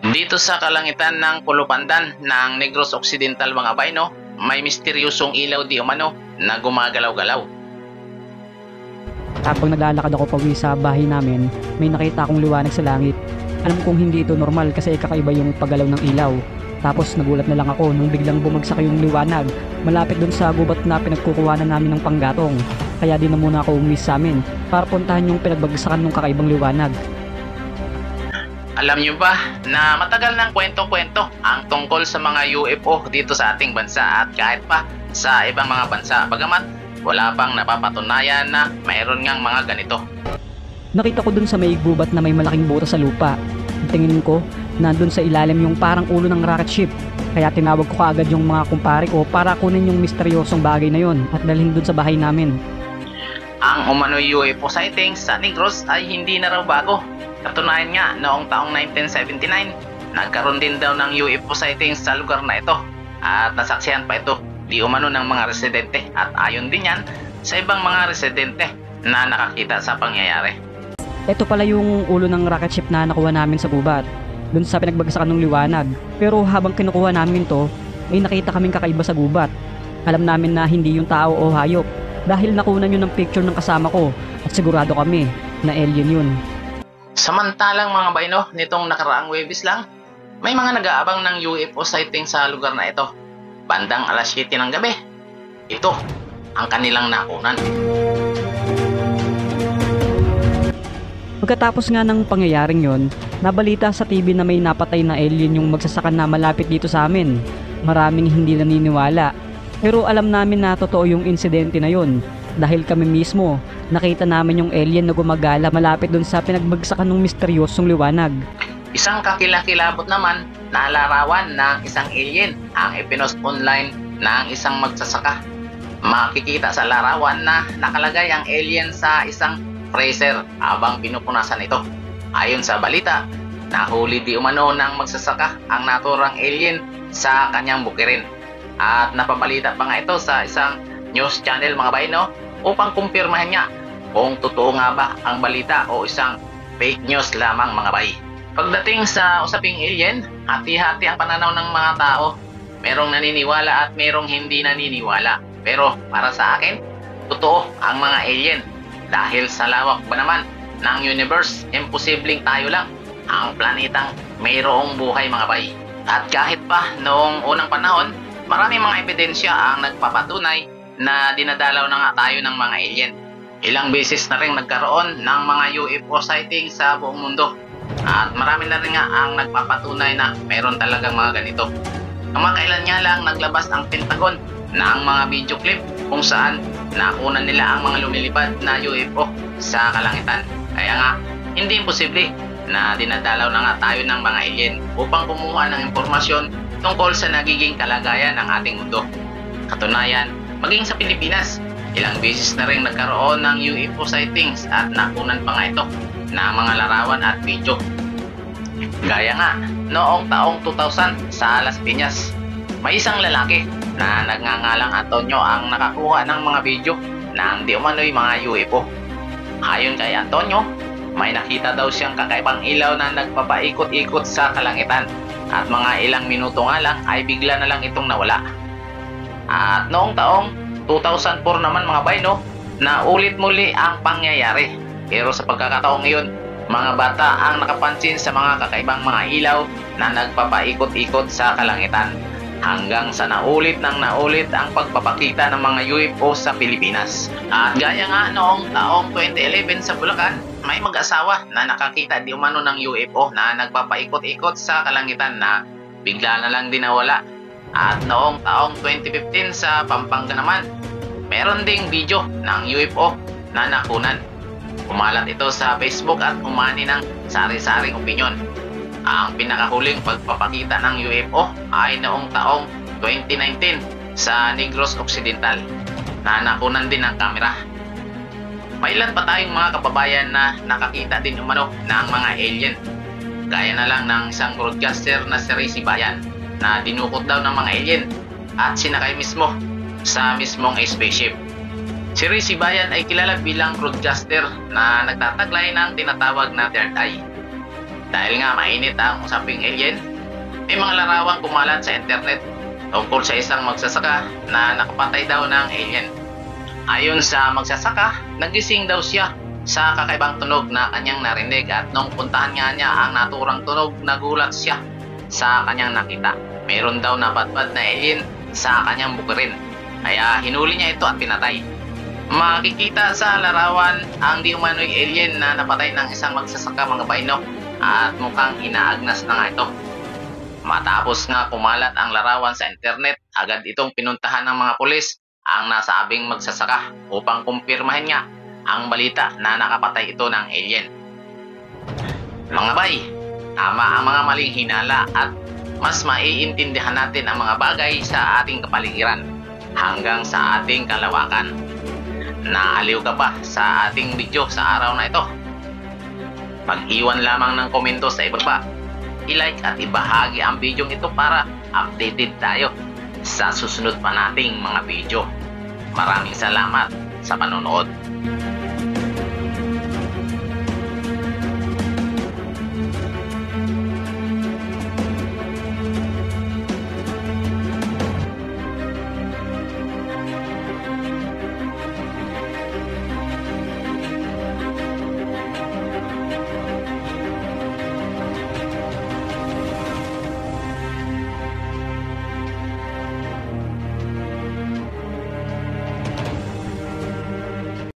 Dito sa kalangitan ng Pulupandan ng Negros Occidental mga bay, no, may misteryosong ilaw di umano na gumagalaw-galaw. Habang naglalakad ako pauwi sa bahay namin, may nakita akong liwanag sa langit. Alam kong hindi ito normal kasi kakaiba yung paggalaw ng ilaw. Tapos nagulat na lang ako nung biglang bumagsak yung liwanag malapit dun sa gubat na pinagkukuhanan namin ng panggatong. Kaya di na muna ako umuwi sa amin para puntahan yung pinagbagsakan ng kakaibang liwanag. Alam nyo ba na matagal ng kwento-kwento ang tungkol sa mga UFO dito sa ating bansa at kahit pa sa ibang mga bansa, bagamat wala pang napapatunayan na mayroon ngang mga ganito. Nakita ko dun sa may gubat na may malaking butas sa lupa. Tingin ko, nandun sa ilalim yung parang ulo ng rocket ship. Kaya tinawag ko kaagad yung mga kumpare ko para kunin yung misteryosong bagay na yon at dalhin dun sa bahay namin. Ang umano UFO sightings sa Negros ay hindi na raw bago. Katunayan nga, noong taong 1979, nagkaroon din daw ng UFO sightings sa lugar na ito. At nasaksihan pa ito di umano ng mga residente at ayon din yan sa ibang mga residente na nakakita sa pangyayari. Ito pala yung ulo ng rocket ship na nakuha namin sa gubat, dun sa pinagbagsakan ng liwanag. Pero habang kinukuha namin to, may nakita kaming kakaiba sa gubat. Alam namin na hindi yung tao o hayop dahil nakunan yun ng picture ng kasama ko at sigurado kami na alien yun. Samantalang mga bayno, nitong nakaraang Huwebes lang, may mga nag-aabang ng UFO sighting sa lugar na ito. Bandang alas 7 ng gabi. Ito ang kanilang nakunan. Pagkatapos nga ng pangyayaring yon, nabalita sa TV na may napatay na alien yung magsasaka na malapit dito sa amin. Maraming hindi naniniwala. Pero alam namin na totoo yung insidente na yon dahil kami mismo nakita namin yung alien na gumagala malapit dun sa pinagbagsakan ng misteryosong liwanag. Isang kakilakilabot naman na larawan ng isang alien ang ipinost online ng isang magsasaka. Makikita sa larawan na nakalagay ang alien sa isang freezer habang pinupunasan ito. Ayon sa balita, nahuli di umano ng magsasaka ang naturang alien sa kanyang bukirin. At napabalita pa nga ito sa isang news channel mga bayno upang kumpirmahan niya kung totoo nga ba ang balita o isang fake news lamang mga bay. Pagdating sa usaping alien, hati-hati ang pananaw ng mga tao. Merong naniniwala at merong hindi naniniwala. Pero para sa akin, totoo ang mga alien. Dahil sa lawak ba naman ng universe, imposibleng tayo lang ang planetang mayroong buhay mga bay. At kahit pa noong unang panahon, maraming mga ebidensya ang nagpapatunay na dinadalaw na nga tayo ng mga alien. Ilang beses na rin nagkaroon ng mga UFO sighting sa buong mundo. At marami na rin nga ang nagpapatunay na mayroon talagang mga ganito. Kamakailan nga lang naglabas ang Pentagon ng mga video clip kung saan nakunan nila ang mga lumilipad na UFO sa kalangitan. Kaya nga, hindi imposible na dinadalaw na nga tayo ng mga alien upang kumuha ng impormasyon tungkol sa nagiging kalagayan ng ating mundo. Katunayan, maging sa Pilipinas, ilang beses na rin nagkaroon ng UFO sightings at nakunan pa nga ito na mga larawan at video. Gaya nga, noong taong 2000 sa Las Piñas, may isang lalaki na nagngangalang Antonio ang nakakuha ng mga video ng di umano'y mga UFO. Ayon kay Antonio, may nakita daw siyang kakaibang ilaw na nagpapaikot-ikot sa kalangitan at mga ilang minuto nga lang ay bigla na lang itong nawala. At noong taong 2004 naman mga bayno, na ulit muli ang pangyayari. Pero sa pagkakataong ngayon, mga bata ang nakapansin sa mga kakaibang mga ilaw na nagpapaikot-ikot sa kalangitan hanggang sa naulit ng naulit ang pagpapakita ng mga UFO sa Pilipinas. At gaya nga noong taong 2011 sa Bulacan, may mag-asawa na nakakita di umano ng UFO na nagpapaikot-ikot sa kalangitan na bigla na lang dinawala. At noong taong 2015 sa Pampanga naman, meron ding video ng UFO na nakunan. Umalat ito sa Facebook at umani ng sari-saring opinyon. Ang pinakahuling pagpapakita ng UFO ay noong taong 2019 sa Negros Occidental na nakunan din ng kamera. May ilan pa tayong mga kababayan na nakakita din umano ng mga alien. Gaya na lang ng isang broadcaster na si Ray Sibayan na dinukot daw ng mga alien at sinakay mismo sa mismong spaceship. Si Ray Sibayan ay kilala bilang broadcaster na nagtataglay ng tinatawag na third eye. Dahil nga mainit ang usaping alien, may mga larawang kumalat sa internet tungkol sa isang magsasaka na nakapatay daw ng alien. Ayon sa magsasaka, nagising daw siya sa kakaibang tunog na kanyang narinig at nung puntahan nga niya ang naturang tunog, nagulat siya sa kanyang nakita. Meron daw napadpad na alien sa kanyang bukirin, kaya hinuli niya ito at pinatay. Makikita sa larawan ang di umano'y alien na napatay ng isang magsasaka, mga baino, at mukhang inaagnas na nga ito. Matapos nga kumalat ang larawan sa internet, agad itong pinuntahan ng mga pulis ang nasabing magsasaka upang kumpirmahin nga ang balita na nakapatay ito ng alien. Mga bay, tama ang mga maling hinala at mas maiintindihan natin ang mga bagay sa ating kapaligiran hanggang sa ating kalawakan. Naaliw ka ba sa ating video sa araw na ito? Mag-iwan lamang ng komento sa ibaba, i-like at ibahagi ang video ito para updated tayo sa susunod pa nating mga video. Maraming salamat sa panonood.